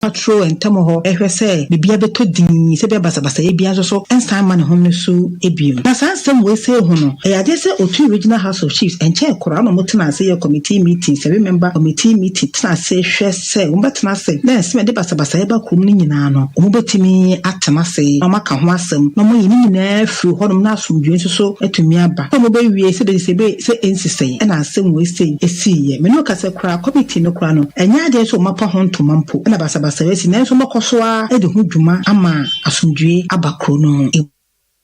Patrol and Tamoho, say, the Biabeto Dini, Sebia Basabasa, Ebiazo, and Simon Homesu, Ebium. Now, some will say, Hono, I just say, or 2 regional House of Chiefs and Chair Korama Motana say a committee meeting, 7 member committee meeting, Tana say, say, Umbatana say, then Smith de Basabasa, Kuminano, Umbatimi, Atama say, Mamaka Wasam, no more in through Honum Nasum, so at Miaba. Homobe, we say, say, say, and I say, we say, a sea, Menoka say, cry, committee no crano, and Yadia so Mapa Hon to Mampo, and Basabasa. Nanso makoswa e de hudwuma ama asomdwe abakrono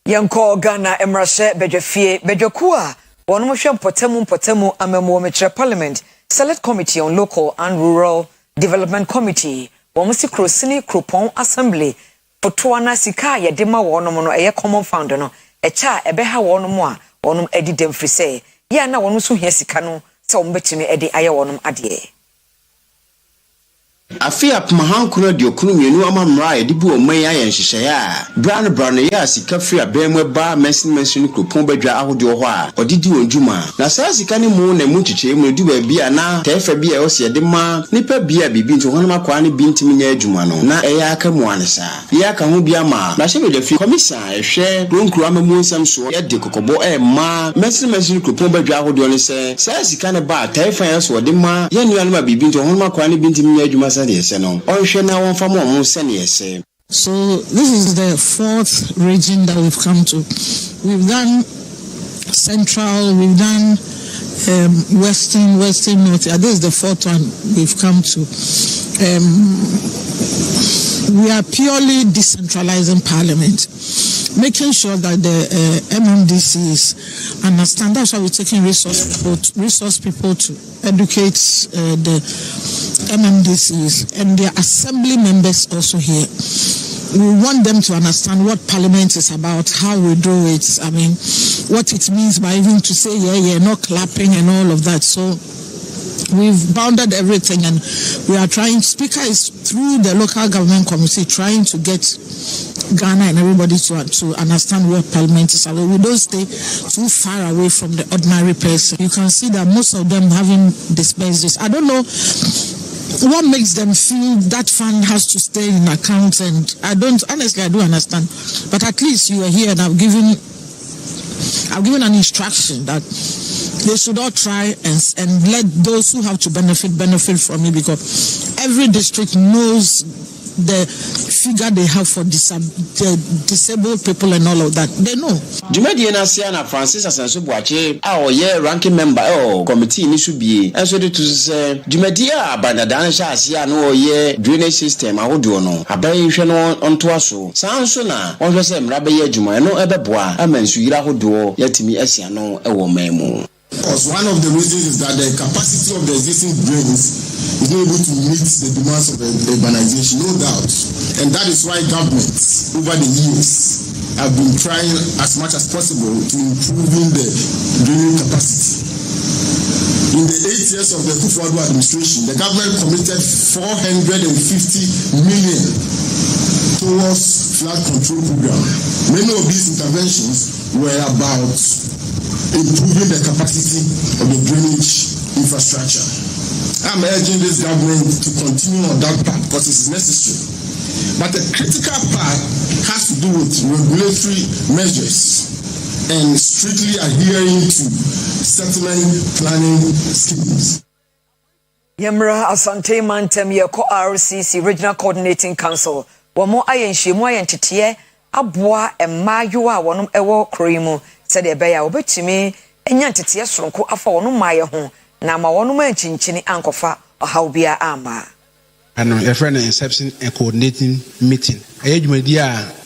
yanko Ghana emrase bedwefie bedwakua wono hwe mpotemu amemo metre parliament select committee on local and rural development committee wo si krosini kropon assembly foto na sika ye de ma wono no eye common fund no echa ebeha wono mo a wono edi demfri se ya na wono so hia sika no se wo betimi edi aye wono ade Afia pmahankuna diokunu mienu amamra edibu oman ayen hyehyea brand ya sika free abemwe ba mensin kropon badwa ahode ho a odidi wonjuma na saa sika ne mu na mu chiche mu du ba bia na tefa bia o se de ma nipa bia bibi nto hono makwa ne bintimi nya adwuma no na eya aka mu anesa ya ka ho bia ma na hye be fi commission ehwe ronkru amamu nsam so ya de kokobo ma mensin kropon badwa ahode ne se saa sika ne ba tefa ya so de ma ya nuanu ma bibi nto hono makwa ne bintimi nya adwuma. So this is the 4th region that we've come to. We've done central, we've done western, north. This is the 4th one we've come to. We are purely decentralizing parliament, making sure that the MMDCs understand. That's why we're taking resource people to educate the MMDCs and their assembly members also here. We want them to understand what parliament is about, how we do it, I mean, what it means by even to say, yeah, not clapping and all of that. So we've bounded everything and we are trying, Speaker is through the local government committee trying to get Ghana and everybody to understand what parliament is about. We don't stay too far away from the ordinary person. You can see that most of them having dispersed this. I don't know what makes them feel that fund has to stay in accounts, and I don't understand. But at least you are here and I've given an instruction that they should all try and let those who have to benefit from it, because every district knows the figure they have for disabled people and all of that. They know. Jumadi Nasiana Francis Asenso Boache, our year ranking member committee ni should be and so to say Jumadia Banadansha Siano ye drainage system ahodono abayi hwe on to aso sansona on hwe sem rabaye juma no ebeboa amensu yira hodo yatimi asiano ewo memu. Because one of the reasons is that the capacity of the existing drains is not able to meet the demands of the urbanization, no doubt. And that is why governments over the years have been trying as much as possible to improving the draining capacity. In the 8 years of the Kufuor administration, the government committed 450 million towards flood control program. Many of these interventions were about improving the capacity of the drainage infrastructure. I'm urging this government to continue on that path because it is necessary. But the critical part has to do with regulatory measures and strictly adhering to settlement planning schemes. Yemra Asante Mantem Yeko RCC Regional Coordinating Council. Wamo ayenshi mo ayentete aboa emayuwa wonom ewo kroimu said ebeya obetimi enya ntete soronko afa wonom maye ho na ma wonom anchinchini ankofa ohawbia ama. Ano your friend inception and coordinating meeting. Ejumadi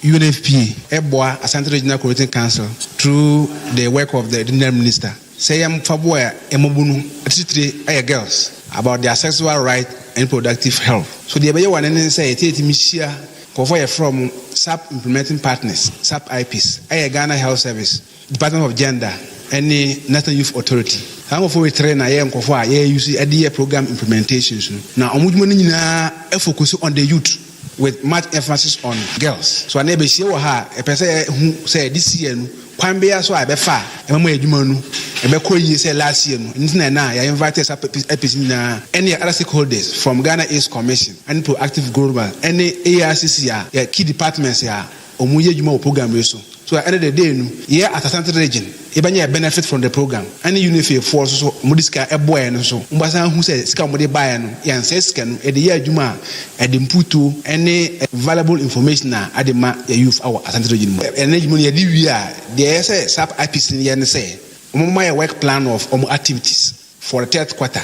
UNFP eboa Asante Regional Coordinating Council through the work of the General Minister. Say am faboya emobunu atitire aye girls about their sexual right and productive health. So the ebeya one say etimi shia Kofoye from SAP implementing partners, SAP IPs, Ghana Health Service, Department of Gender, and the National Youth Authority. How of we train Kofoa, use a program implementations. Now, Omudmunina focus on the youth with much emphasis on girls. So I never see her a person who say this year kwan bia so abefa emamo adwuma nu ebekọ yi say last year no ntina na ya invited episode na any other stakeholders from Ghana East Commission and Proactive Global any ARCC ya key departments ya omuye adwuma program so at the end of the day no here at Asante region ebanya benefit from the program any unify force so modiska eboy no so mbasa hu say sika modi buy no yan say sika no e de ya adwuma e de mputo any valuable information na adema ya youth our Asante region energy money ya di wi a there say SAP IPC ni ya say my work plan of activities for the third quarter.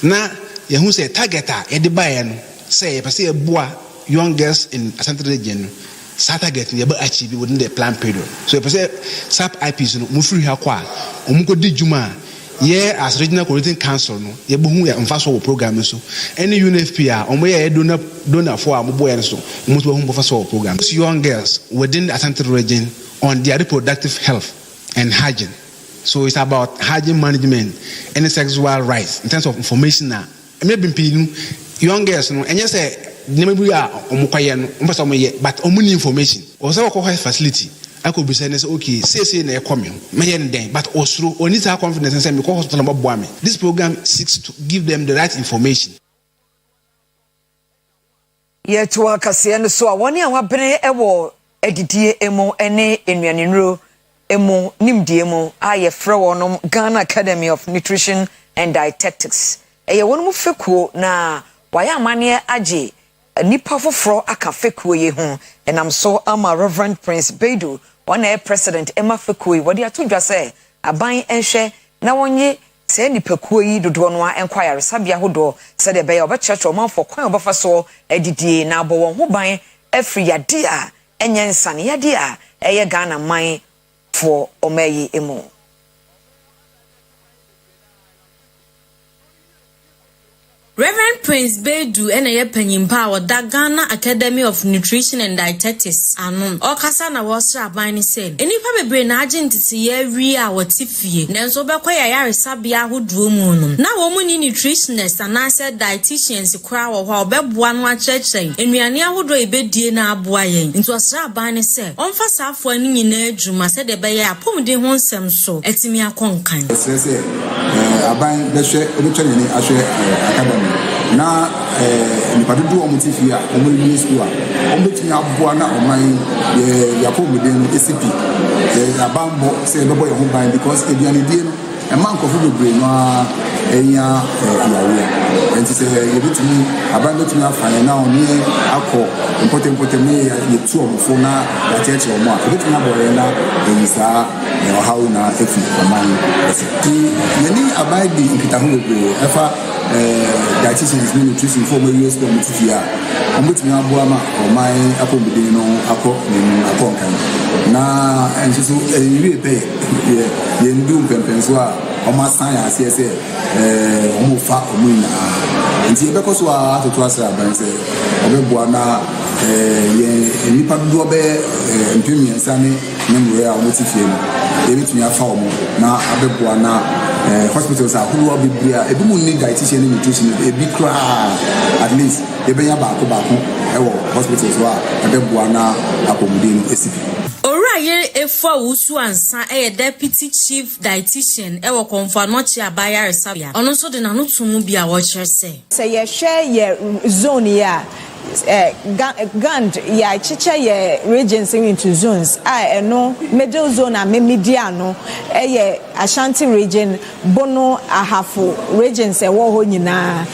Now, you say targeta, Edibayan, say, if I say a boy, young girls in Asante region, target never achieve within the plan period. So if I say SAP IPs, Mufri Hakwa, Umuko di Juma, as regional coordinating council, no, Yabu and Faso program. So any UNFPA, on where I donor for a boy and so, Mutu program. Young girls within the Asante region on their reproductive health and hygiene. So it's about hygiene management and sexual rights in terms of information now. Maybe young girls, and you say, we are but only information. Also, facility. I could be saying, okay, say, coming, but also, only have confidence and say, this program seeks to give them the right information. Yet to our Cassian, so I want you to bring a war, edit emo, any in your emo nimdiemo aye frewonom Ghana Academy of Nutrition and Dietetics eye wonum fekuo na waya amane age nipa foforo aka fekuo ye ho enam so ama Reverend Prince Bedu one president Emma fekuo wodi atodwa se aban enhwe na wonye se nipa kuo yi dodo no a enquire sabia hodo se de be ya obecheche omanfo kwan obefa so edidie na abo won ho ban afri yade a enyensan yade a eye Ghana man for Omeyi Emo. Reverend Prince Bedu ene panyimpa wa da Ghana Academy of Nutrition and Dietetics anon okasa na wosra aban ni said enipa bebre na agentisi ye wi a wotifie nenso bekwa ya yaresabia hoduo mu no na wo mu ni nutritionists and said dietitians kura wo ho obeboa no akyerkyere enuane ahodo ebedie na aboa yen nti osra aban ni said onfa safo ani nyina adwuma said de be ya pomde ho nsem so etimi akonkan aban behwe obetwani ni ahwe academy na nipadudu omutifia omuli school ombetini aboa na oman yapomuden ACP abambo say bebo ye ho ban because ediane die no e man kofu bebre no enya yawe enti say yebetini aban betini afane na oni akọ important me ye tu omfo na ya church omo a betini aboye na enisa how na efi oman enti yeni abai di nkitahu bebre efa dietitians and nutrition for my US community here. I'm with me aboama or my accommodation no akonkan. Na and so you pay ye ndum pempenswa o ma science say omufa omuna. Nti e bekoso a to asa ban say obeboa na ye nipa do be mpemi nsane nyemwe a omutifie no. E bitumi afa omo na abeboa na hospitals are who will be there. A woman need dietitian and nutrition, a big crowd at least. They be about hospitals who are a Buana accommodating ACP. Oraye efo wusu ansa deputy chief dietitian ewo konfanochi abaya resabia. Ono so de nanu tumu bia wo kire se. Say ye share ye zone ya Gand ya chicha ye regions into zones no middle zone and mediano ye Ashanti region Bono Ahafo regions wo ho nyina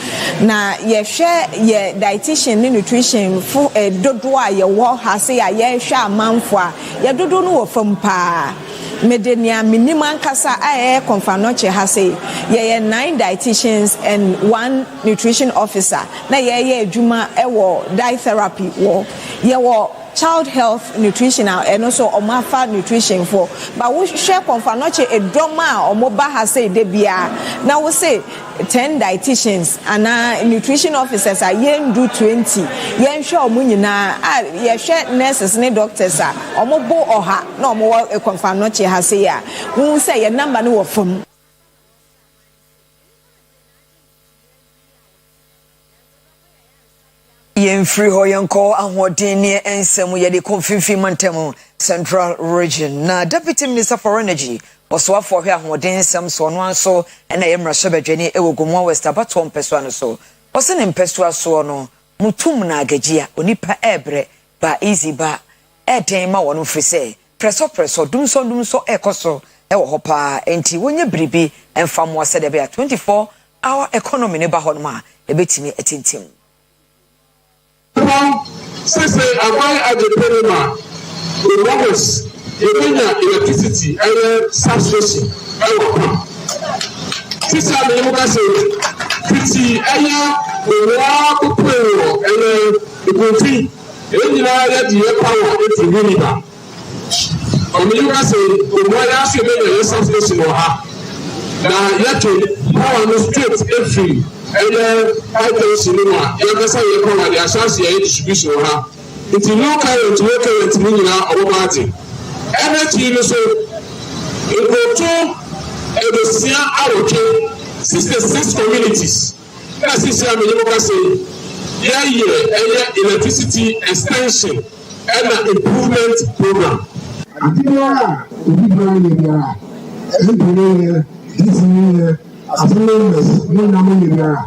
na ye share ye dietitian and nutrition for dodo a ye wo ha se ya ye hwa amanfo a ye dodo no wo fam pa medenia minimum kasa konfanoche ha say ye 9 dietitians and 1 nutrition officer na ye adwuma ewo diet therapy wo ye wo child health nutritional and also omafa nutrition for but we share konfanoche edoma omoba ha say de bia na we say 10 dietitians and nutrition officers are yen do 20 yen sure omunyina ye share nurses ne doctors are omobo oha na omo konfanoche ha say ya we say your number no from yen free ho yen call ahodin ne ensem ye de konfinfin mantemu Central Region. Na Deputy Minister for Energy also for here ahoden nsem so no anso na yemra sobedwani ewogomo West abato mpeso no so. Ose ne mpeso so no mutum na agajia onipa ebre ba easy ba eden ma wono frise preso dumso ekoso ewo hopa enti wonye bribi emfamo se de be 24-hour economy ne ba ho no ma ebetimi etintim. Since I buy at the Panama, the workers, electricity and substation. Since I'm able to say, pretty the water pool and the country, the power into Uniba. On the US, the one last year, the substation or her. Now, yet power on the streets every. I tell cinema, you say you come at the associate distribution. It's local, meaning our party. Energy, so it go to the Sia Aroke, 66 communities. That's the same, you say, electricity extension and an improvement program. As members, no number here.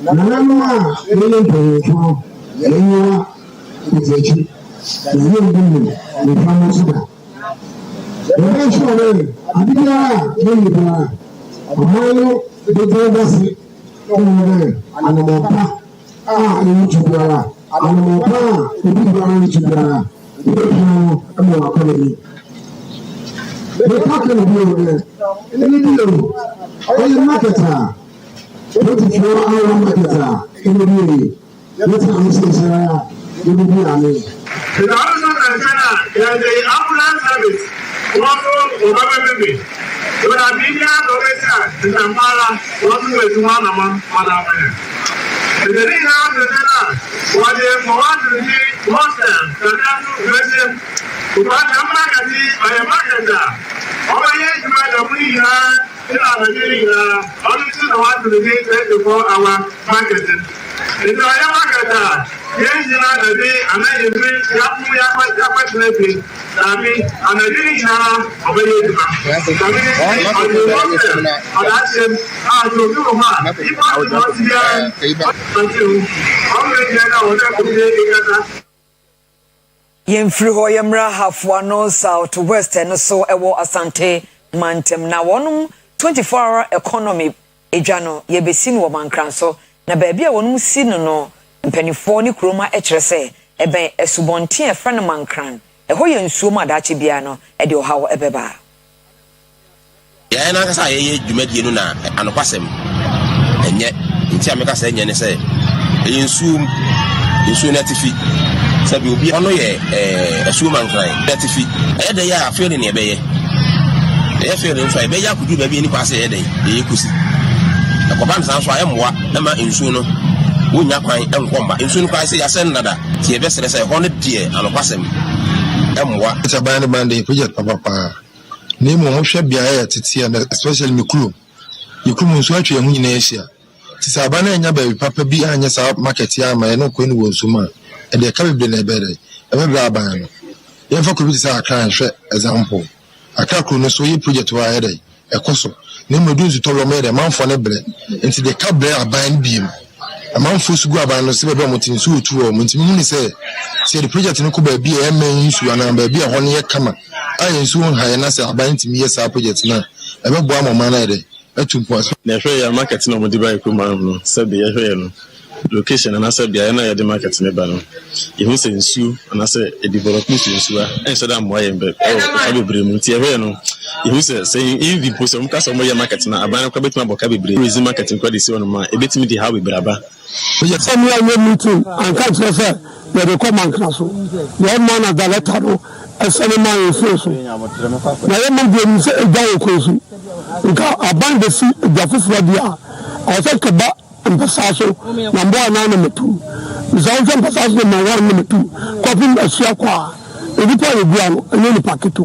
Nanama, million people, Yellow, the women, the family. The nation, Abia, Yellow, Omalo, the Devasi, and the Mopa, in Jubara, and the Mopa, the people in Jubara, the more economy. The talking about the marketer, 24-hour marketer, in the day, let's have a station, you will be on it. The ambulance service, also government. When I began to get in Kampala, one way to one. The day after that, what they want to be monster, the national to what I'm a marketer. Over here, you might have only to the one to the day 24-hour marketing. It's a marketer. Yes, you know the day, and then you bring Yappa Sleeping. I mean, and I didn't have over here. Yemfri ho yemra hafwa no south west and so ewo asante mantem na wonum 24-hour economy ejano yebesi no mankran so na baabi a wonum si no mpanifo ni kroma ekere se ebe esubonten efra no mankran eho ye nsuo ma daache bia no e de ohawo ebeba ya na kasa ye dwumadie no na anokwasem enye nti ameka sa enye ne se nsuo na tifi sabi obi ono ye esuo mankran na tifi e de ya afere ne ebe ye e fere nso ebe ya kudu baabi ni kwase ye de ye kusi akoban san so ayemwa na ma nsuo no wonya kwan enkomba nsuo no kwase ya sen nada ti ebe sere se ho ne die anokwasem emwa it's a band project papa name mo hwɛ bia ya tete and especially mikuru nso atwe hu nyina asia ti sa ba na nya ba papa bi anya sa market ya ma no ko ni wo nso ma e de ka bebre na ebere ebra ban no ye fa ko bi sa aka hwɛ example aka ko no so yi project wa ya dai ekoso ne mo du nso to lo me de manfo ne bre nti de ka bre aban bi mu amanfo su gu aban no se be mo tin su otu o mo tin mu ni se the project no ko ba bi e men nsu ana ba bi e ho ne ye kama ayi nsu ha ye na se aban tin ye sa project na e be bo amoma na de atumpo so na hwe ya market no mo di ba ko ma no se be ye hwe no location na se bia na ye de market ne ba no ye hu se nsu na se e development nsu a en so da mo ye be o bebre mu ti ye hwe no ye hu se in the post mo ka so mo ye market na aban ko betima bo ka bebre tourism marketing ko de se on ma e betimi di how bebre ba Some meeting and catch yourself where they come and class. The man at the letter, a cinema in face. Now, you say a guy crazy. Because I bind the seat, the first idea. I said, Kaba and Passaso, number 1, number 2. Without some Passaso, number 1, number 2. Copying a Siaqua. If you put a piano, and then the packet.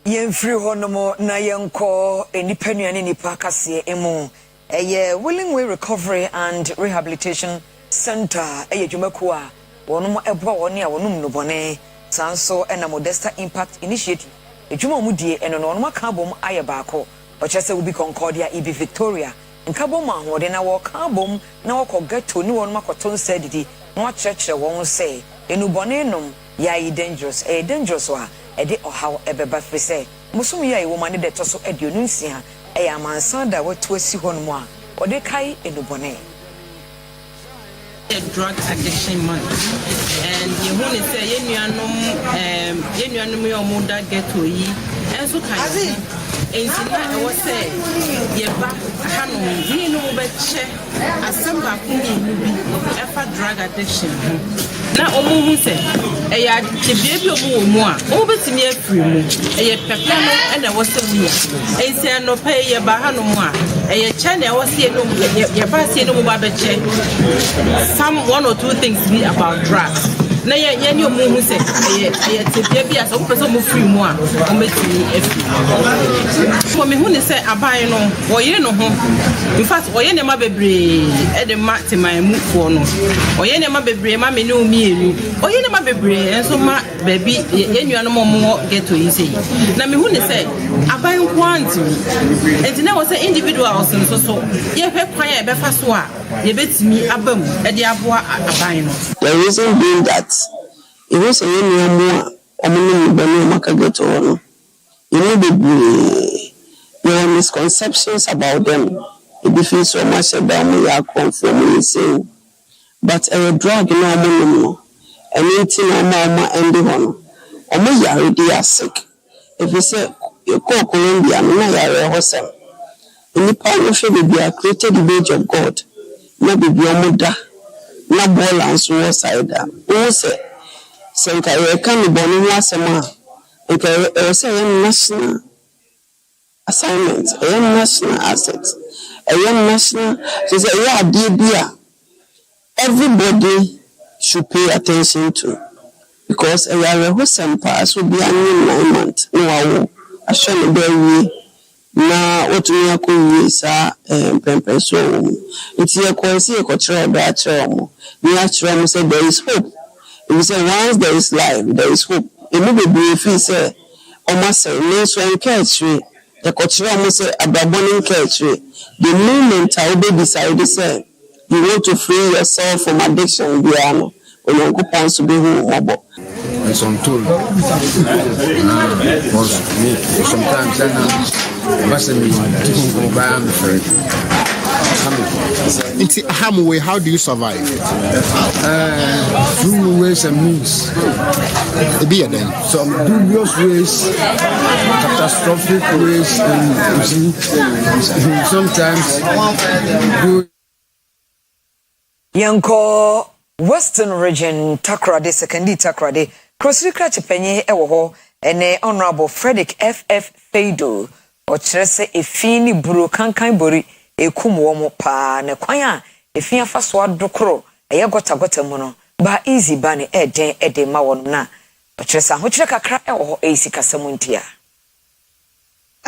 Yemfri honomo na yenko enipenuane nipa kase emu. Willing Way Recovery and Rehabilitation Center, Jumakua, one more ebo one ya one no bone, sanso ena Modesta Impact Initiative ejuma mu die eno no ma ka bom aye baako o chese ubi Concordia ibi Victoria nka bom ahode na wo ka bom na wo ko ghetto ni won makoto nsa didi no church won say enu bone nom ya dangerous dangerous wa ede ohaw ebeba fi say musum ya wo mane de toso aduonu nsia amansan da watu asi hon mu a ode kai enu bone drug addiction month and you want to say yenuanom yo mo da ghetto yi enso kan ensina e wo say ye ba hanu ni no be che asamba kuni bi efa drug addiction na omo hu say e ya chebie bi omo mu a o betimi afiri mu e ye pepe no e na wo say mu ensia no pe ye ba hanu mu a e ye che na wo say no ye ba say no mu ba be che some one or two things be about drugs. Na ye ni omo hu say ye tebia bi as o person mo free mu a o metimi afi so me hu ni say aban no wo yire no ho in fact wo ye ne ma bebre e de ma teman mu fo no wo ye ne ma bebre ma me ne o mienu wo ye ne ma bebre enso ma baby ye nuanom mo get to yi say na me hu ni say aban kwanti enti na wo say individuals so ye hwe kwan e be fa so a ye betimi abam e de aboa aban no. The reason being that it was a more there are misconceptions about them. It feels so much about me, I conform saying, but a drug in our minimum, and eating our mama and the one. Or me, already are sick. If you say you call Colombia, I was in the partnership will be created the image of God, not be your mother. Na ball and suicide. Who say, Sanka, you can't be born last month. You say, a national assignment, a national asset, a national. So say, yeah, dear, everybody should pay attention to because a wholesome pass will be a new 9 months. No, I shall be na otu ya ko yisa pempe so it's here ko see ko try da try we actually say there is hope. If you say once there is life there is hope. It may be free say almost say no so encourage the ko try say ababon encourage the moment I will decide say you want to free yourself from addiction biano onko pan so be hu obo and some tool sometimes how do you survive? Through ways and means. Some dubious ways, catastrophic ways, and sometimes good. Yanko Western Region Takrade Sekendi Takrade Crossrika Chipenye Ewoho ene Honorable Frederick F.F. Feido Ochrese efini buru kankan bori ekum wo mo pa ne kwan a efin afa so adokoro eye gota mu no ba easy ba ne eden ma won na ochrese ahokyere kakra ewo esi kasam ntia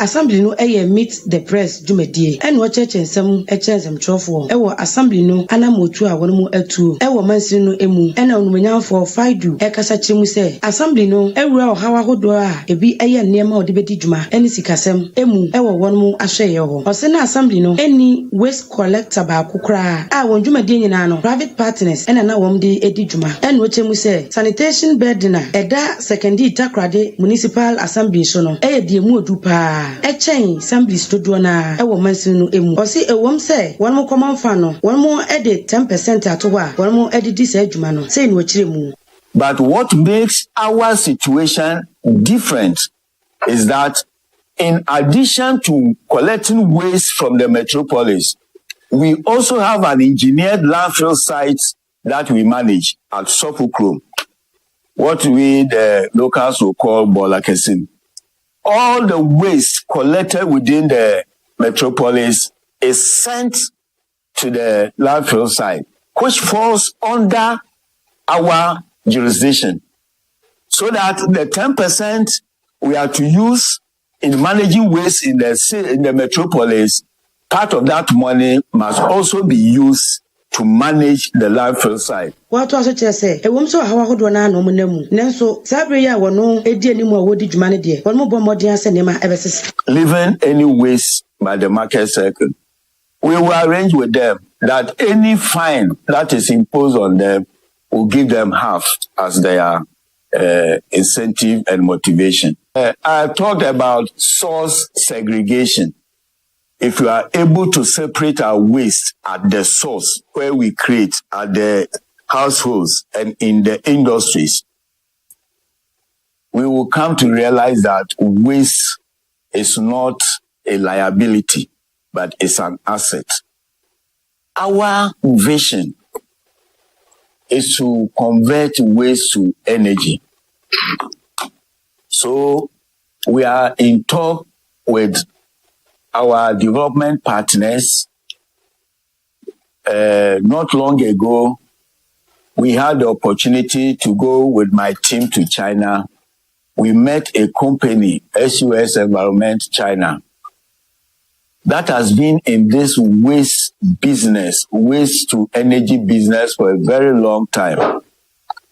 Assembly no meet the press dwumadie ene wo chechensem trofo ewo assembly no anamotu a wono mu atu ewo mansin no emu ene onumanyamfo Faidu kasa kyeremu se assembly no ewura ohawa hodo a ebi nneema odi bedi dwuma ene sikasem emu ewo wono mu ahweye ho ose na assembly no eni waste collector ba kokra a won dwumadie nyina no private partners ene na wom de edi dwuma ene wo kyeremu se sanitation bed na eda secondary Takrade municipal assembly so no die mu odu pa echen assembly studio na ewo mansin no emu osi ewom se won mo common fan no won mo ede 10% ato wa won mo ede di sa adwuma no sei no kiremu. But what makes our situation different is that in addition to collecting waste from the metropolis, we also have an engineered landfill site that we manage at Sopukrum, what we the locals will call Bolakesin. All the waste collected within the metropolis is sent to the landfill site, which falls under our jurisdiction. So that the 10% we are to use in managing waste in the metropolis, part of that money must also be used to manage the landfill site. What also just say, a woman so how would one no monemu. Nanso, Sabria were no a dear anymore would humanity, one more bombardier cinema ever says. Leaving any waste by the market circle. We will arrange with them that any fine that is imposed on them will give them half as their incentive and motivation. I talked about source segregation. If we are able to separate our waste at the source where we create at the households and in the industries, we will come to realize that waste is not a liability, but it's an asset. Our vision is to convert waste to energy. So we are in talk with our development partners. Not long ago, we had the opportunity to go with my team to China. We met a company, SUS Environment China, that has been in this waste business, waste to energy business for a very long time,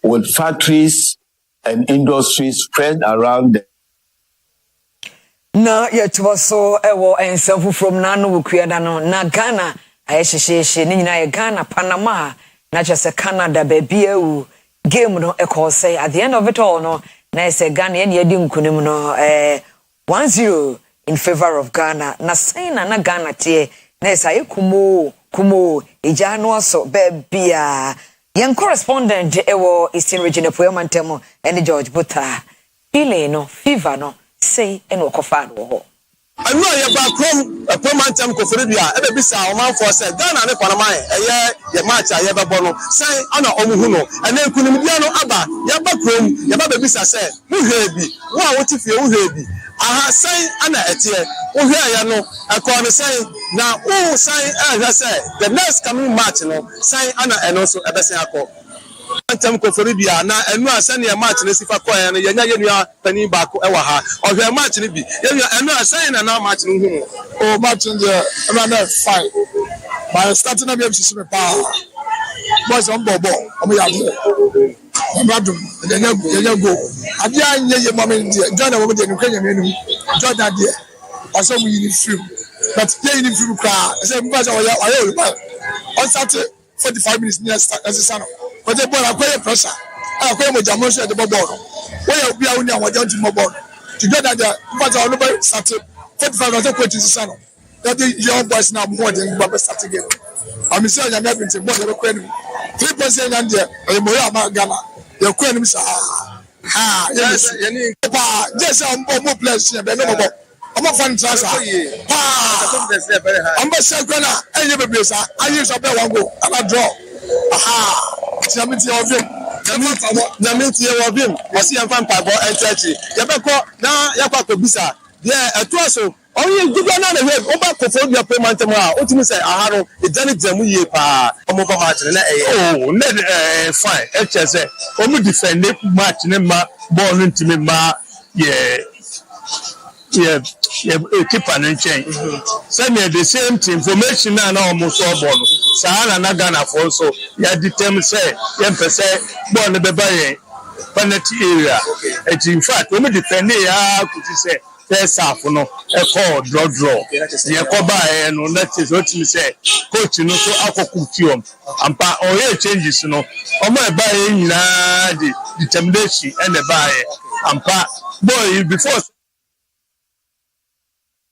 with factories and industries spread around them. Na yet was so and self from Nano Kuadano, na Ghana, I she Nina Ghana, Panama, not just a Canada, baby, game no echo say at the end of it all, no, na say Ghanaian Yadim Kunimno 1-0 in favor of Ghana. Na say na Ghana tie, na say kumo, ijano so baby. Young correspondent ewo Eastern Region of Poemantemo and George Buta. Feeling no, fever no. Say and walk off. I know you're back home. A Pomantam Cofribia, ever be our man for said, Ghana and Panama, a year, your match, I ever bono, say, Anna Omuhuno, and then Kunimiano Abba, your back home, your baby said, who heavy, what if you heavy? I say, Anna Etia, who here, you know, I call the say, now, oh, say, as I say, the next coming match, you know, say Anna and also a Bessiaco. Antam Koforibia na enu asane ya match ne sifa koya na yenya yenua pani baako ewa ha ohwe match ne bi yenua enu asane na match ne hu o match ne na fine by starting na be sisi me pa boys on bobo omo ya de omadum yenya go ade anye ye moment de Ghana wo de nkanya menu Jordan de oso mu yini film but ye yini film kra say mba say oya on start 45 minutes near start but the ball acquire pressure. I acquire my jammer at the ball. Where we are only one to mobile. Together, but our number started 45 other coaches. Son, that the young boys now more than Baba start again. I'm saying I'm having to more than a queen. 3% and the Moya Ghana. Your queen is yes, yes, I'm more pleasure than no more. I'm a fan transfer. I'm a second. I never be a I use a bell go and I draw. Aha. Jamiti of him. Jamiti of him. I see a vampire and churchy. Yabako, now Yapako Bisa. Yeah, a torso. Only you don't know the way. Oba Kofodia Pemantama. What you say? I have a Janet Jamuye pa. Omoba Martin. Oh, net fine. HSA. Omu defend it match nema born into me ma. Yeah, keep an change. Send me the same information now almost all born. Sahara na Ghana for so ya determine say say born the baby penalty area. In fact, when we defend ya could say first half no a call draw. The Koba no that is what me say. Coach no so akokutium. Ampa oye changes no. Omo buy na the determination and the buy. Ampa boy before.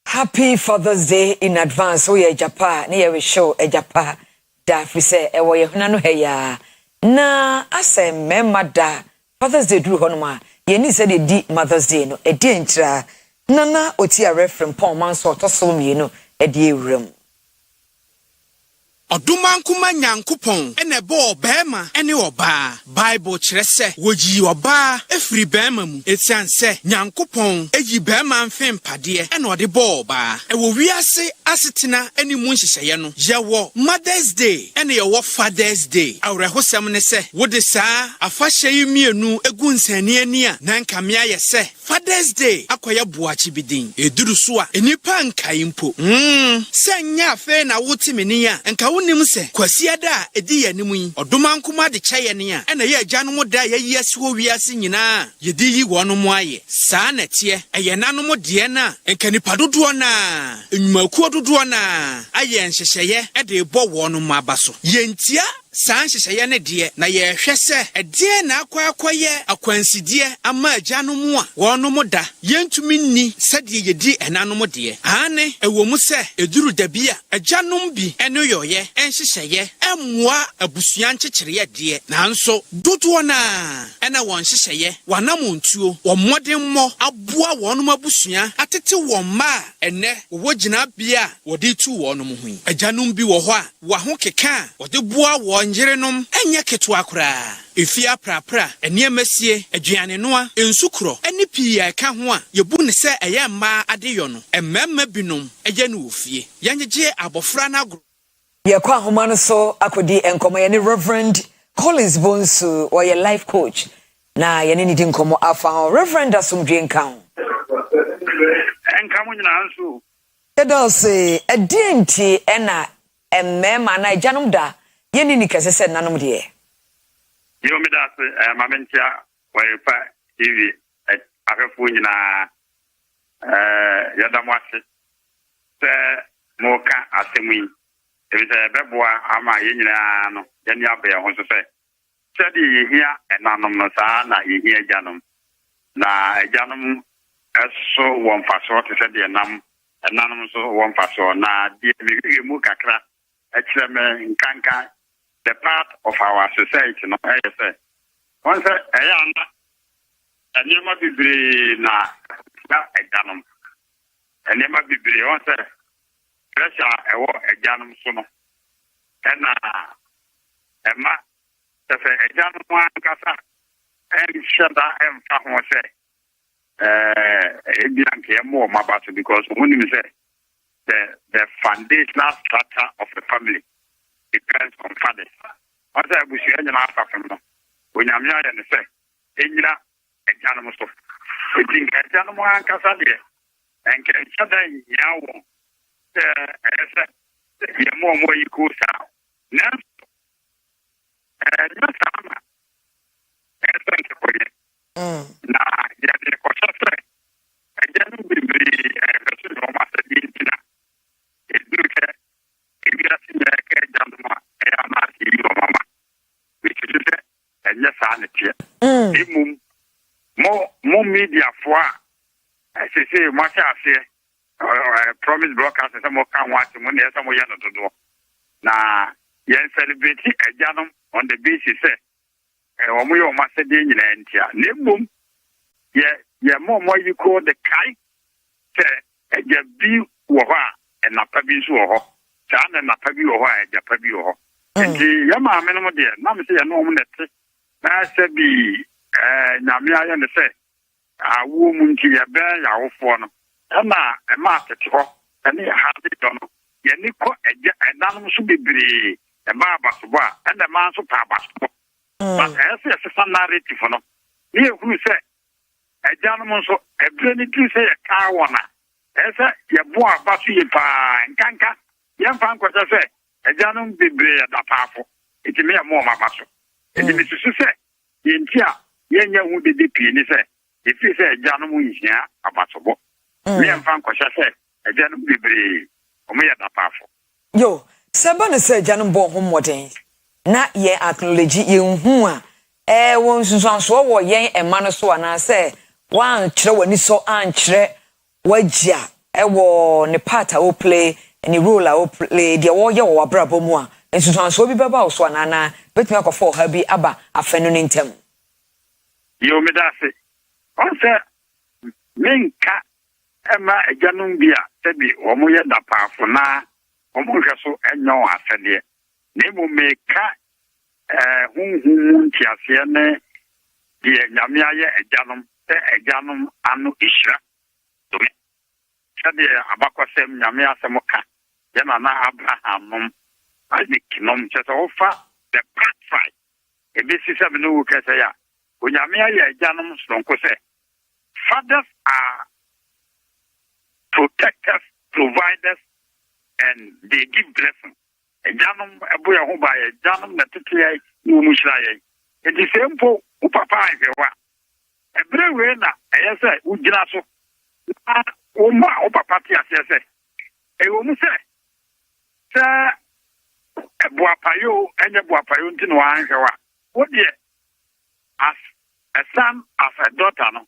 Happy Father's Day in advance. We Japan, near we show a Japan. Da fi se e wo ye huna no heya. Na ase memma da Father's Day duru honoma. Ye ni se de di Mother's Day no e di entra. Nana oti a reference Paul Manso to so mienu e di ewrem. Oduma nkuma nyankopon ene bo bema ene oba Bible kire se woji oba efri bema mu etianse nyankopon eyi bema mfem pade ene ode bo oba e wo wiase asetina ene mu nhyehyeye no ye wo Mother's Day ene ye wo Father's Day awre hosem ne se wode saa afahye yimienu egu nsani ani a na nka me aye se Father's Day akoya buachi bidin eduru so a enipa nkai mpo se nya afa na wotimi ni a nka wonim se kwasia da edi yanimu yi odoma nkoma de kyaye ne a na ye agyanom da yayi ase ho wiase nyina yedi yi wonom aye saa na tie eye nanom de na enkanipa dodo na enwumakuo dodo na aye nhyehyeye e de bo wonom abaso yentia saa nhyehyeye ne de na ye hwɛ se ede na akwaye akwansidie ama agyanom a wonom da yentumi nni sɛde yedi enanom de ane ewomu se eduru dabia agyanom bi eno yoye enhyehyeye emmoa abusua nkyekere de nanso dodo na ena won hyehyeye wanam ntuo wommodemmo aboa wonom abusua atete womma ene wogina bia wode tu wonom hu agyanom bi wo ho a wa ho keka wode boa wonjerenom enye keto akora efia prapra eniemasie aduane noa ensukro eni pii aka ho a yebu ne se eye mma adeyo no emmemma binom eye ne ofie yanyegye abofra na agro ye kwa homa no so akodi enkomo ye ne Reverend Collins Bonsu or your life coach na ye ne nidi nkomo afa Reverend Asomdwe nkan enkamu nyina nso ye don say edinti ena emmema na agyanom da ye ni ni kase se nanom de yo me da se mamentia Oyerepa TV afefu nyina yadamwase se moka asemi ebise beboa ama ye nyina no ye ni abe ho so se sedi yehia enanom no saa na yehia agyanom na agyanom eso won faso te se de enanom so won faso na die mi mu kakra akire me nkanka the part of our society no say once ayana anema bibiri na agyanom anema bibiri once pressure ewo agyanom so no na ema tefe agyanom ankasa en shada en fa ho se ebianke mo mabato because when you say the foundational structure of the family depends on fathers. What I wish you any answer from them. When I'm here and say, Enina, a Janamo stuff. We think a Janamo and Casadia and can shut down Yawo. The more you cool sound. Now, not summer. And thank you for it. Now, yet the question. I don't believe a master dinner. It's good. If you are seeing a gentleman, I am not your mama. Which is it? And yes, I need more media for, as you say, much as I promise broadcast and some more can watch the money as some way to do. Now, yes, celebrate a gentleman on the basis, and we are master dinner and here. Name yeah, more you call the kite, a be and not a be Sana na pabi o ho aja pabi o ho. Nti ya ma amene mo de na me se ya no mo nete. Na se bi nyame aye ne se awo mu nti ya be ya wo fo no. Na e ma tete ho. Ene ha de do no. Ye ni ko aja enanom so bibiri. E ma abasobo a ene ma so pa abasobo. But e se narrative no. Ni e hu se ajanom so e bre ni tu se ya ka wona. E se ye bo abaso ye pa nkanka. Yan fan kwata se agyanom bebre da paafo enti me mo mabaso enti me susu se yenti a yenya hu de pi ni se efi se agyanom nhia abasobo me yan fan kwata se agyanom bebre o me ya da paafo yo seba ne se agyanom bo ho moden na ye acknowledge ye hu a won susanso wo yen ema no so ana se wan kire wani so an kire wagya ewo ne part a wo play any role a play the wo ye wo abrabo mu a ensusanso bi beba wo so anana betumi akofo ha bi aba afenu ne ntem yo me da se on se menka ema agyanum bi a tebi wo mo ye da paafo na wo mo hwe so enyo asede ne mo meka hunhun ntiase ne die nyame aye agyanum anu ishra to me sade abakwasem nyame asem ka yana na Abraham alikinom chese ofa the patriarch ebisi se me no kese ya onyame aye agyanum sonko se fathers are protectors, providers, and they give blessing. Janum Abuya Hubay, Janum Natitia, Umushray. It is simple, Upapa, a brave winner, I say, Ujinaso, Uma, Upapatia says, a woman say, Sir, a Buapayo and a Buapayo to Noangawa. What dear? As a son, as a daughter, no,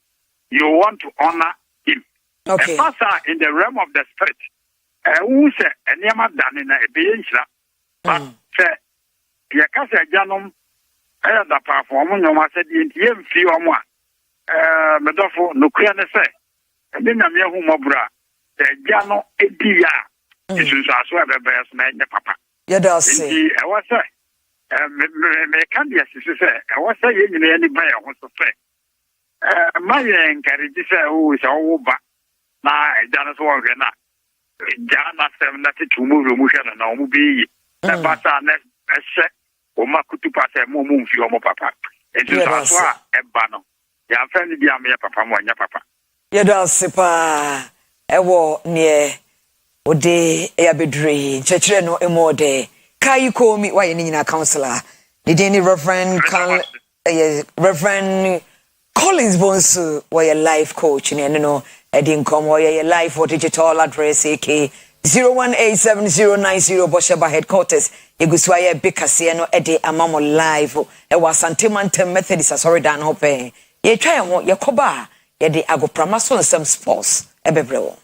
you want to honor him. Okay. A pastor in the realm of the spirit, who say, and Yama Danina, a Biensha, but say, Yakasa Janum, the performance, no matter the Indian few or more, Medofo, Nukiana say, and then I'm your humobra, the Jano Edia, is as well the best man, the papa. Yeah, does say. I was say. Me can be as you say. I was saying anybody wants to say. My encourage say who is all back. Now, Janus Wargana. Jana 7 to move motion and all be. The bata next set. O Makutu pass a moon for your papa. It's just a bano. Ya friend, dear me, papa, one, papa. Yeah, does sepa. A war near Ode Abidri, Checheno Emode. You call me why in a counselor? Did any Reverend Collins Bonsu were a life coach and no I didn't come or a life or digital address AK 0187090 Bosheba headquarters Eguswaya Bicasiano Ede Amamo live it was Santimantem Methodist sorry dan hope ye try and your coba ye de agopramaso and some sports ebebrewo.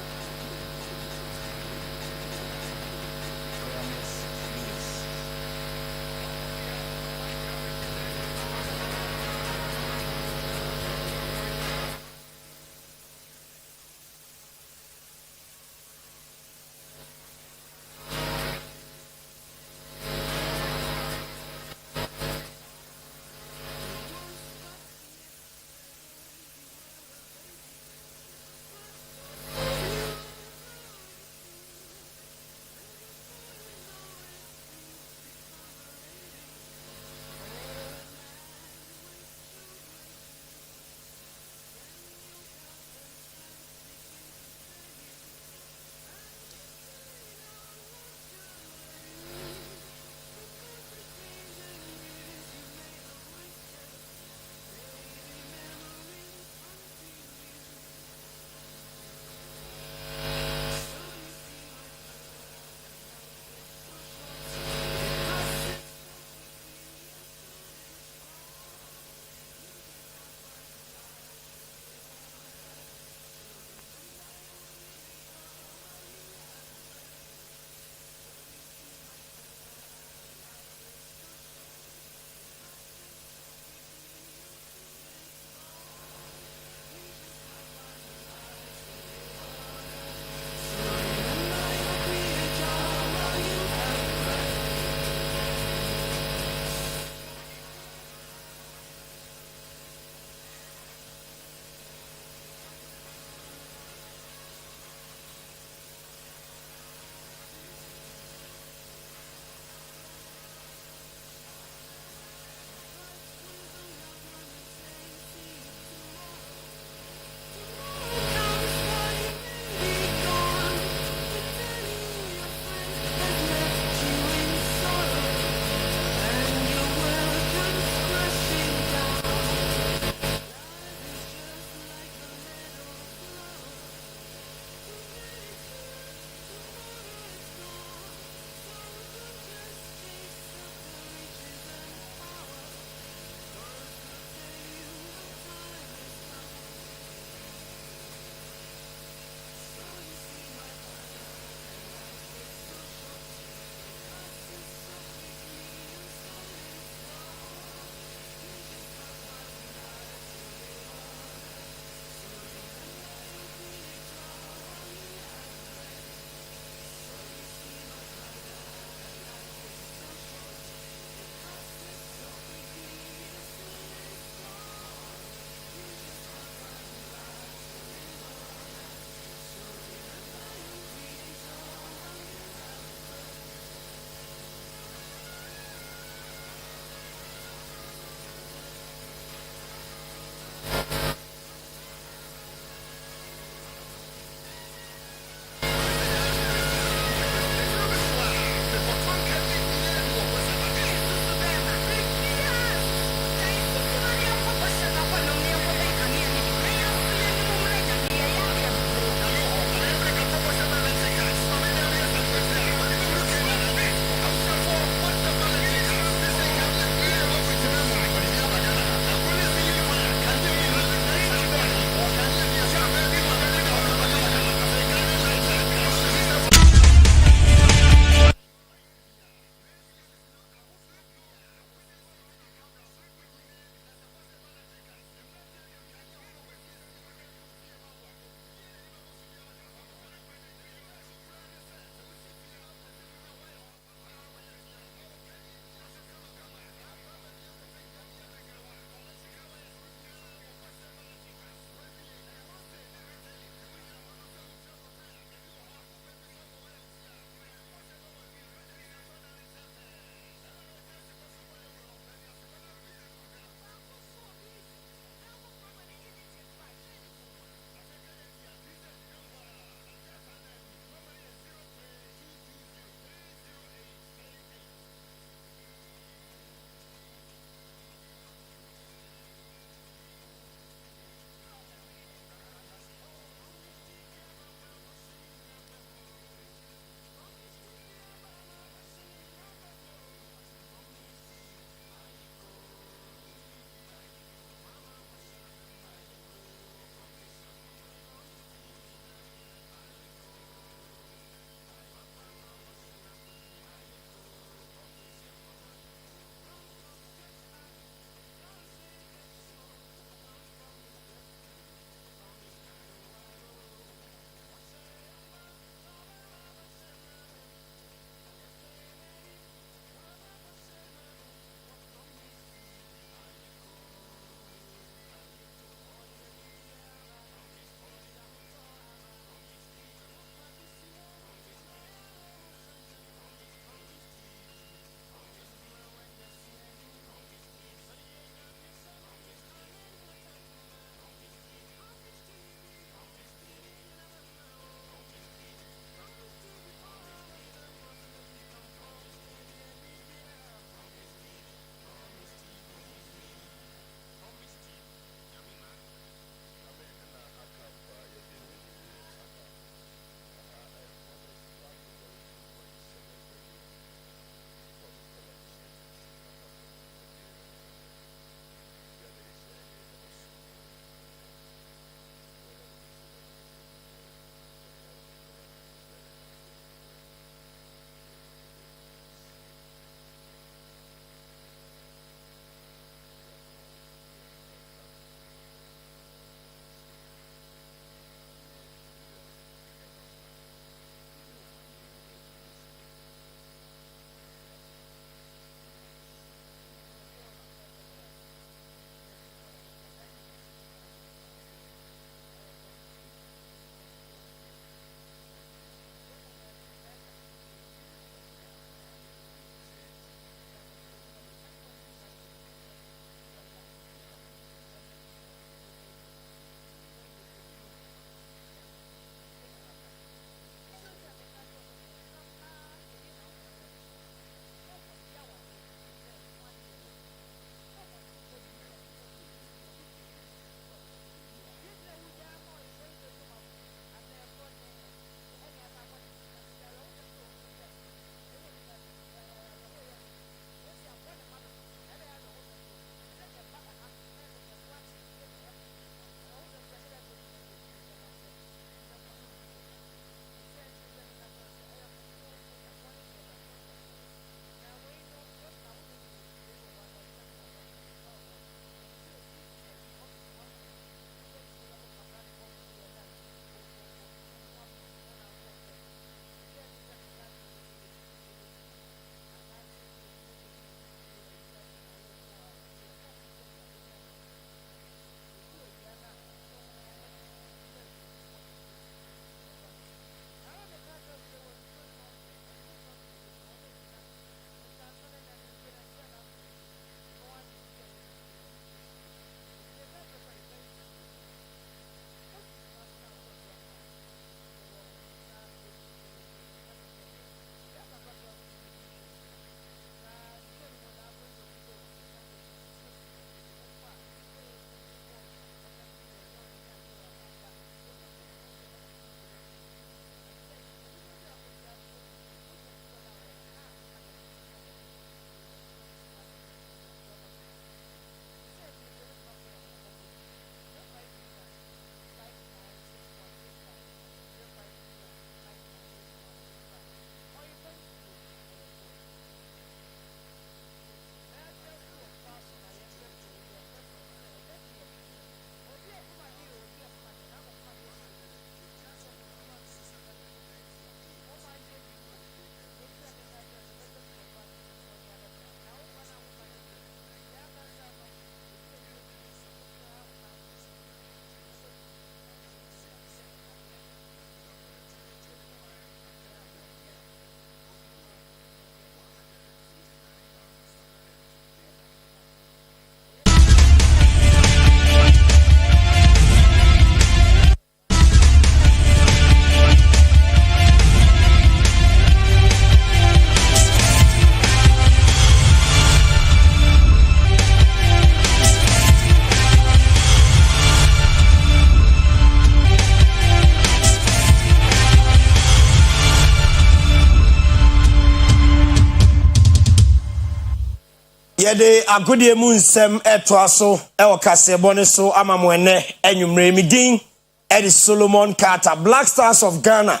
Yede agudie mu nsem eto so e kasebo ne so amamwene enwumre midin Eddie Solomon Carter Black Stars of Ghana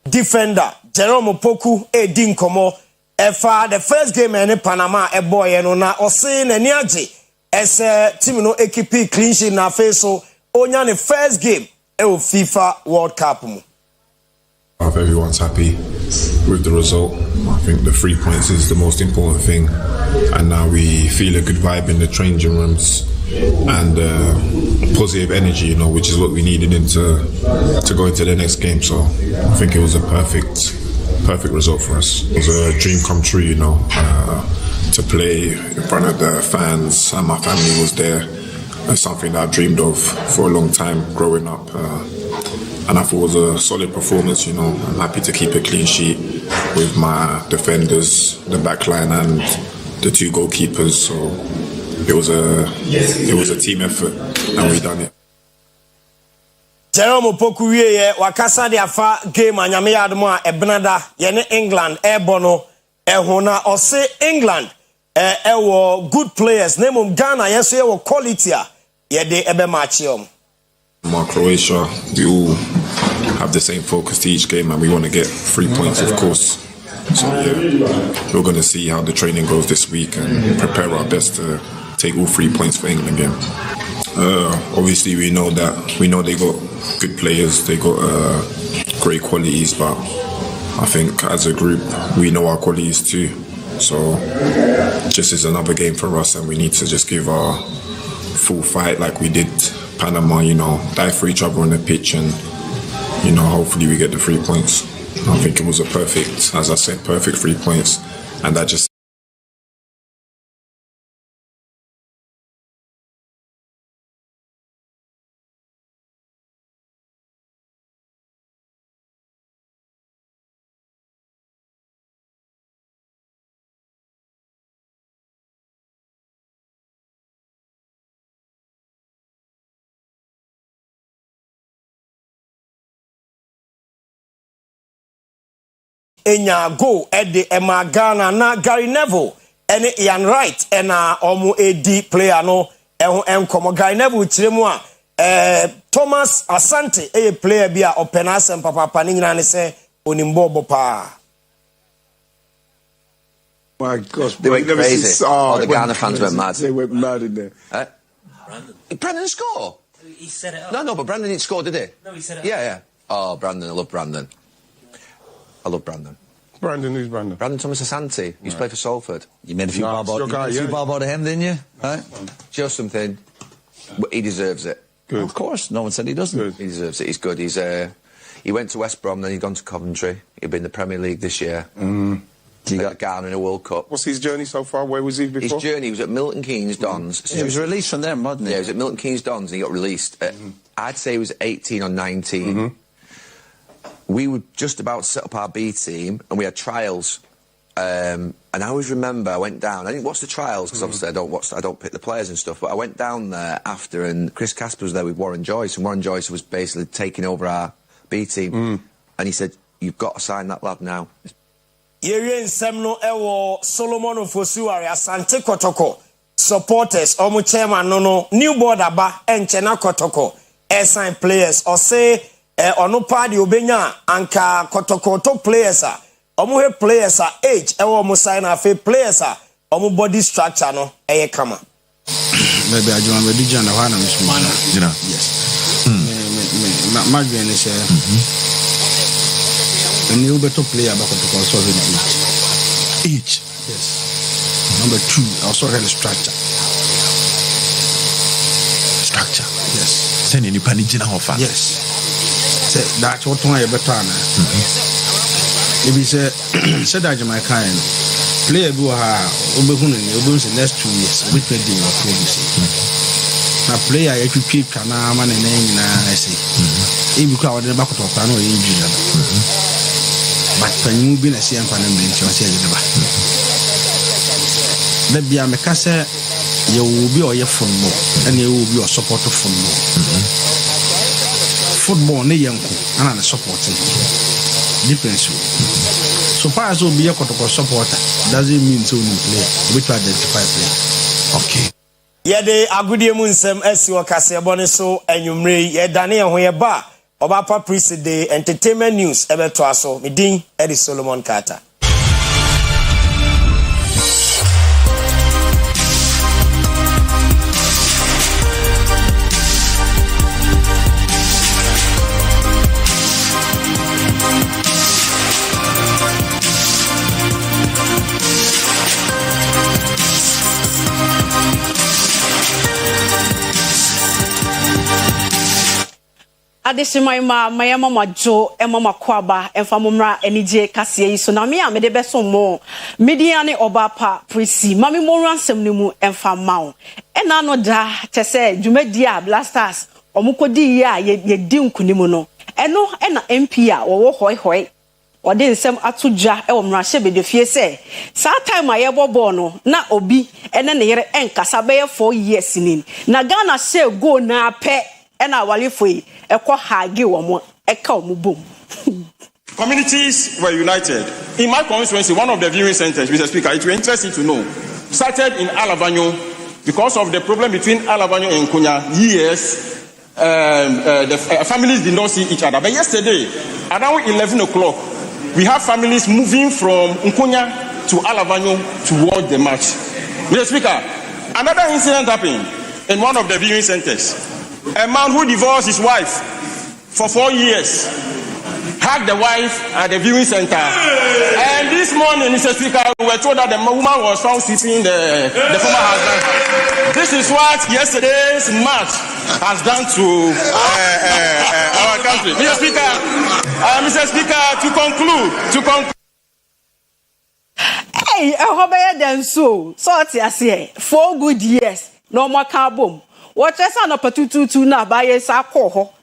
defender Jerome Poku edi nkomo efa the first game ene Panama eboye no na ose nani age ese team no ekipi clean sheet na face so onya ne first game e o FIFA World Cup mu. If everyone's happy with the result, I think the 3 points is the most important thing, and now we feel a good vibe in the changing rooms and positive energy, you know, which is what we needed to go into the next game. So I think it was a perfect result for us. It was a dream come true, you know, to play in front of the fans, and my family was there. It's something that I dreamed of for a long time growing up. And I thought it was a solid performance, you know. I'm happy to keep a clean sheet with my defenders, the back line and the 2 goalkeepers. So it was a team effort and we done it. Jerome Opoku ye wakasa de afa game anyame yadmo a ebenada ye ne England ebono ehona ose England ewo good players name Ghana yeso ye wo quality a ye de ebe match yom. Croatia, we all have the same focus to each game and we want to get 3 points, of course. So yeah, we're going to see how the training goes this week and prepare our best to take all 3 points for England game. Obviously we know they got good players, they got great qualities, but I think as a group we know our qualities too. So just is another game for us and we need to just give our full fight like we did Panama, you know, die for each other on the pitch and, you know, hopefully we get the 3 points. I think it was a perfect, as I said, perfect 3 points. And that just enya go ede ema Ghana na Gary Neville ene Ian Wright ena omu edi player no eho enkomo Gary Neville chiremu a Thomas Asante player bi a openasem papa ni nyina ne se onimbo bopa. My gosh, they went crazy. The Ghana fans went mad. They went mad in there. Brandon score? He set it up. No, but Brandon didn't score, did he? No, he set it up. Yeah. Oh, Brandon, I love Brandon. Brandon, who's Brandon? Brandon Thomas Asante. He's played for Salford. You made a few bob out of him, didn't you? Right? Just something. He deserves it. Good. Of course, no one said he doesn't. Good. He deserves it. He's good. He went to West Brom, then he's gone to Coventry. He'll be in the Premier League this year. He got Ghana in a World Cup. What's his journey so far? Where was he before? His journey was at Milton Keynes Dons. He was released from them, wasn't he? Yeah, he was at Milton Keynes Dons and he got released. I'd say he was 18 or 19. We were just about to set up our B team and we had trials. And I always remember I went down. I didn't watch the trials because obviously I don't pick the players and stuff. But I went down there after, and Chris Casper was there with Warren Joyce, and Warren Joyce was basically taking over our B team. And he said, "You've got to sign that lad now." Yeri nsemno ewo Solomon Ofosuware Asante Kotoko supporters omu chairman no new board aba enchena Kotoko sign players or say ono party obenya anka Kotoko to players omu he players age ewo omu sign afi players omu body structure no eye kama maybe I join the DJ na wana mishima you know yes my game is and you better player back to console each. Yes. Number 2, I also had a structure. Yes. Send any panigina offer. Yes. Say that's what one better. If he said that my kind player go the next 2 years we play the produce. Now player if you keep can man and I say. If you call the back to plan or injury. But when you been a CM fan and bench, you say maybe I'm a cassa, you will be your football, and you will be your support of football. Football, ne young and supporting difference. So so far as we be a supporter, doesn't mean so we play. We to identify player. Okay. Yede agudie mu nsem esi wakasebo ne so enwumre ye dane ho ye ba Obapa President Entertainment News ebeto aso midin Eddie Solomon Carter. Adesima my mama Jo and mama Kwaba and famumra enije kasie so na me amede beso mo mediane Obapa Prisi mami mo ransem nimu emfa mawo ena no da te se dwumadi a blasters omukodi ya ye di nkunimu no eno ena MP a wo hoi ode nsem atodwa e wo mrahye bedefie se sa time aye bobo no na obi ene ne yere enkasa be 4 years nin na Ghana say go na pe ena walifoi ekọ hage wo eka omubom. Communities were united. In my constituency, one of the viewing centers, Mr. Speaker, it will interest you to know, started in Alavanyo because of the problem between Alavanyo and Nkonya. Years, the families did not see each other. But yesterday, around 11 o'clock, we have families moving from Nkonya to Alavanyo to watch the match. Mr. Speaker, another incident happened in one of the viewing centers. A man who divorced his wife for 4 years hugged the wife at the viewing center. And this morning, Mr. Speaker, we were told that the woman was found sweeping the former husband. This is what yesterday's match has done to our country. Mr. Speaker, to conclude. Hey, I hope I done so I say 4 good years, no more carbon. What is an opportunity na buy sa ko ho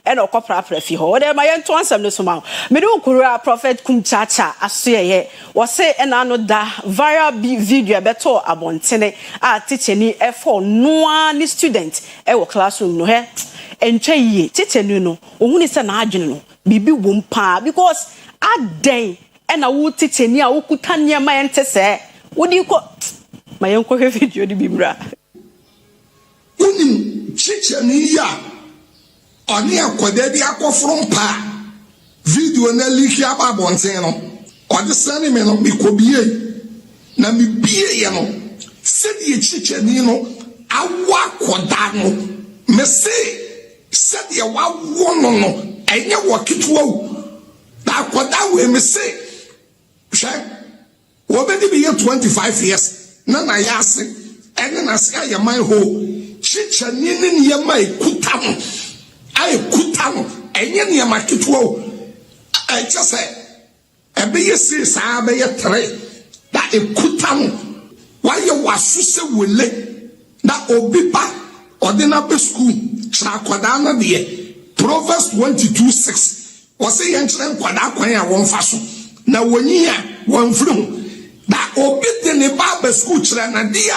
and okopra prefi ho de my to ansem no so ma me do kura prophet kumchacha asoye wo say ena no da viral video beto abontene a teacher ni e4 noa ni student e wo classroom no he entwe yi teacher ni no ohuni se na adwene no bibi wom pa because aden ena wo teacher ni a wo kuta ne ma ente se wo di ko ma yen ko video di bimra unim chiche ni ya oni akwade bi akofrom pa video na liki aba bonten no ode sane me no bikobie na me bie ye no se die chiche ni no awa koda no me se die wa wono no enye wokitwa o na koda we me se hwe wo be di be 25 years na yase ene na sia ye man ho chicha nini ya mai kutano ai kutano enye ne ma kitwo ai chese ebe yesi sa be ye tre da ekutano wa ye wasu se wele da obipa odina be school tra kwada na de Proverbs 22:6 o se ye nkyere kwada kwan a won fa so na wonyi a won furu da obi de ne ba be school kyere na dia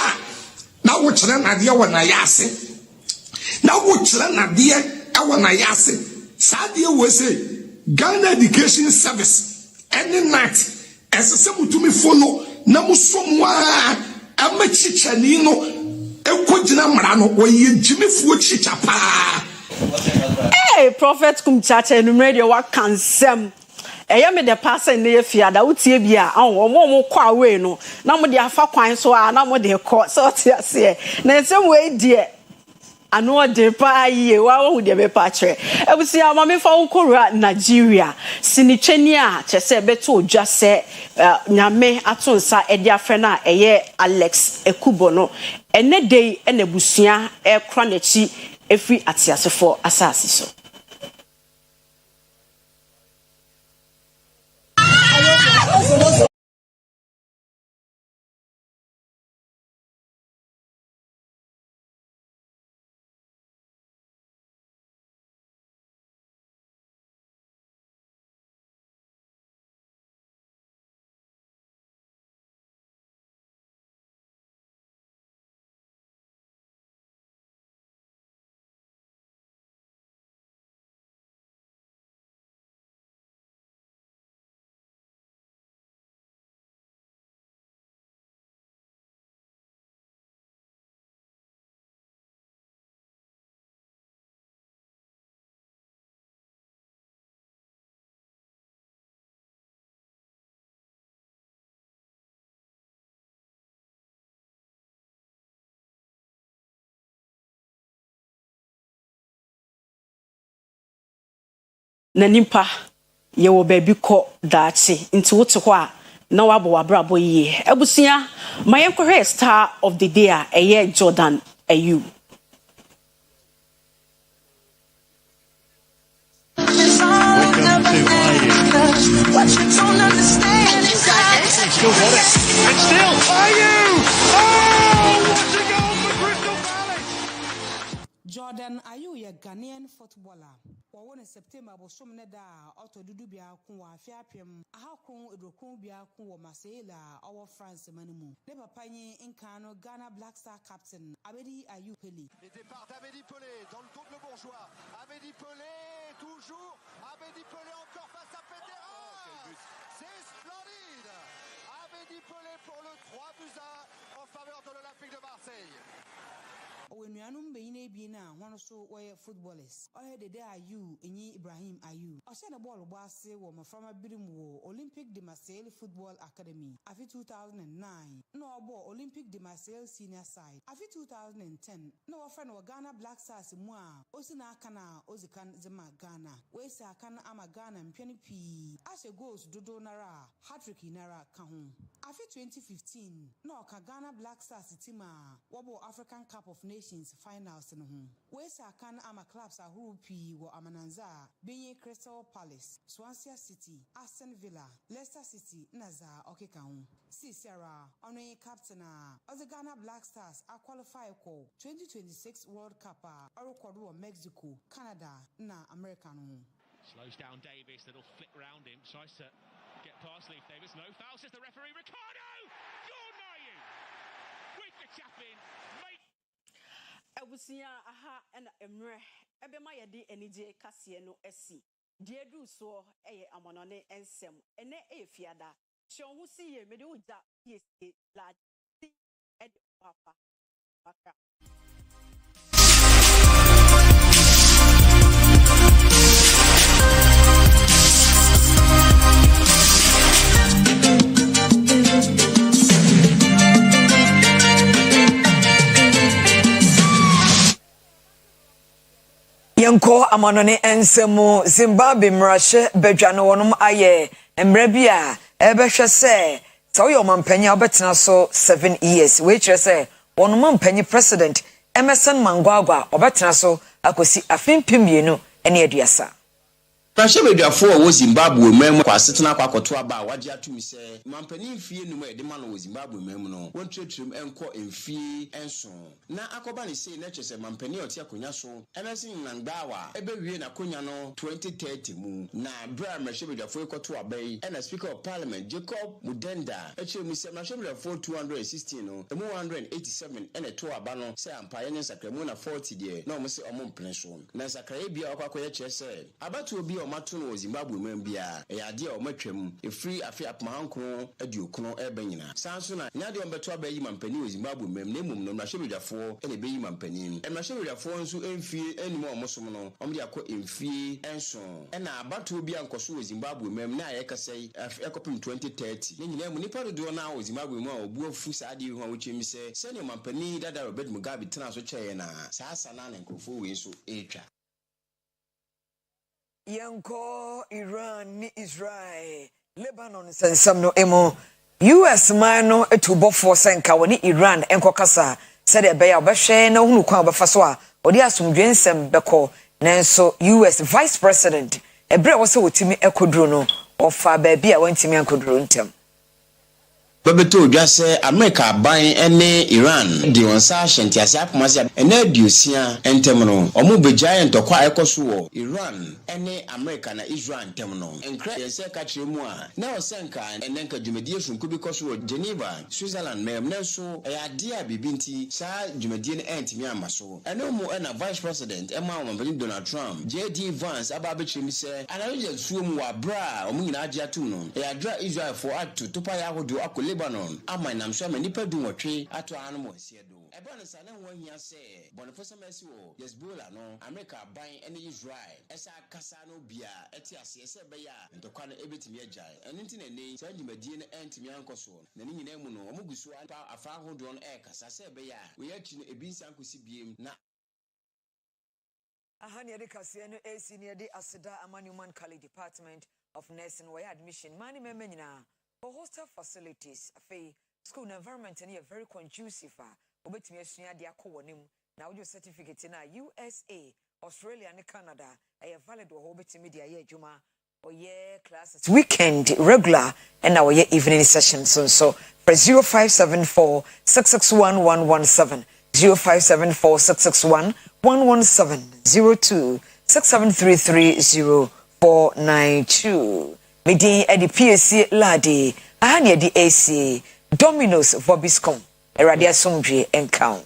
na wo kyerɛ nadeɛ wɔ na yase na wo kyerɛ nadeɛ wɔ na yase saa deɛ wɔ se Ghana Education Service any night ɛsɛ mutumi fo no na musom wa amachichani no ekɔgyina mmara no wɔyɛ gyimifoɔ chicha paa. Hey, Prophet Kumchacha enumere wa kansem eye me de pass na ye fia da wotie bia mo kwa away no na mo de afa kwan so a na mo de ko so tie ase na nsem we die ano de pa ye wa wo de be pa kire ebusi ama me fa ukora Nigeria sinitweni a chese beto odwa se nyame atonsa e dia frɛ na eye Alex Ekubo no ene dey ene busua e kra na chi efi atiasefo asase so na nimpa ye wo baby ko dachi nti wote ho a na wabo wabrabo yi ebusia mayenkwe star of the day a eye Jordan Ayu. What you don't understand is that still got it. And still, are you? Oh, what a goal for Crystal Palace! Jordan Ayu ye Ghanaian footballer. Wawon September bo somneda auto dudu bia ku wa afiapem ahakon edokun bia ku wo Marseille owo France manimu. Ne papa yin Nkano Ghana Black Star captain Abedi Ayu Peli. Les départs d'Abedi Pelé dans le dos de le bourgeois. Abedi Pelé toujours. Abedi Pelé encore face à Pétera. C'est splendide. Abedi Pelé pour le 3-1 en faveur de l'Olympique de Marseille. Owenuanum beyine bina one so way footballers. Ohe dede Ayu enyi Ibrahim Ayu. Ose na ball boase wo mafama birim wo Olympique de Marseille Football Academy. Afi 2009 no obo Olympique de Marseille senior side. Afi 2010 no friend wo Ghana Black Stars mu a osi na aka na ozikan zema Ghana. We se aka na ama Ghana mpeni pi. Ashe goals dodo nara hat-trick nara ka ho. Afi 2015 no ka Ghana Black Stars team a wobo African Cup of Nations finals no ho. We say kan ama clubs ahuru pi wo Amananza, Benye Crystal Palace, Swansea City, Aston Villa, Leicester City, Naza okeka ho. Si Sarah, ono captain of the Ghana Black Stars a qualify ko 2026 World Cup a record wo Mexico, Canada, na America no. Slows down Davis, that'll flick round him, tries to get past Leif Davis. No foul, says the referee. Ricardo! Jordan Ayu! With the tap in, mate. Ebusia aha na emre ebe ma yedi enije kase no esi die du so eye amonone ensem ene efiada hyeon hu si ye mede uja yesi la ed papa baka Yanko amanone ensemu Zimbabwe mrashe bedwane wonum aye emrebia ebehwe se sawo mampanya obetena so 7 years we kire se wonum mampanya president Emerson Mnangagwa obetena so akosi afimpimienu ene aduasa Prashebeduafo wo Zimbabwe mem kwa setena kwa koto aba a waje atumi se mampani mfie num e de ma no wo Zimbabwe mem no wontretrem enko mfie enso na akoba ne sei na kyese mampani oti akonya so Emerson Mnangagwa ebewie na konya no 2030 mu na bra Prashebeduafo koto aba yi na speaker of parliament Jacob Mudenda echemu se Prashebeduafo 216 no 187 ene to aba no se ampa yenye sakremu na 40 de na omo se omo mplen so na sakraye bia akwakoye kyese abatu obi matuno Zimbabwe membia e ade a omatwam e free afi apmahanko adiokuno ebanyina sanso na nyade ombeto abayi mampani Zimbabwe mem na mum no Prashebeduafo ene beyi mampani Prashebeduafo nso emfie enimo omosom no omde akọ emfie enso na abato bi ankoso Zimbabwe mem na ayekasai ekopim 2030 nyina mu nipa do na Zimbabwe mu a obu afu saade hu a wochemi se ne mampani dada Robert Mugabe tena so cheye na saasa na nkofo we so etwa Yanko Iran ni Israel Lebanon sensam no emo US man no etubofo senka woni Iran enkokasa said e beya obehwe na hunu kwa obefaso a odi asomdwensem beko nanso US vice president ebre wo se wotimi ekoduro no ofa baabi a wantimi ankoduro ntem Bebeto dwase America ban ene Iran di onsa hyentiase apomase ene aduosia entem no omo begyae ntokwa ekoso wo Iran ene America na Israel entem no enkra yense ka kire mu a na osenka ene nka dwumadie sunku bi koso wo Geneva Switzerland mem nanso ade a bibinti sa dwumadie ne entimi amaso ene mu ena vice president Emma Donald Trump JD Vance aba be chimi se anaje suo mu wa bra omo nyina age atum no adra Israel for atu topa ya hodo akole Lebanon ama nam so manipa du wotwe ato anu mo sie do ebe no sa na ho hia se Boniface Messi wo Hezbollah no America ban ene Israel esa kasa no bia eti ase ese be ya ntokwa no ebetimi agyae eno nti na nei sa ndimadie no entimi ankoso na ni nyina mu no omugusu afa hodo no kasa se be ya we ya chi no ebi nsa nkosi biem na Ahani ade kase no AC ne ade aseda Amanuman Kali Department of Nursing where admission mani memenyina for hostel facilities afei school environment and very conducive obetumi asua de akọ na audio certificate na USA Australia and Canada valid wo obetumi de aye adwuma oye classes weekend regular and now oye evening session so for 0574 661 117 0574 661 117 02 67330492 Medin edi PSC Ladi ahani edi AC Domino's Vobiscom Eradia Somdwe Encounter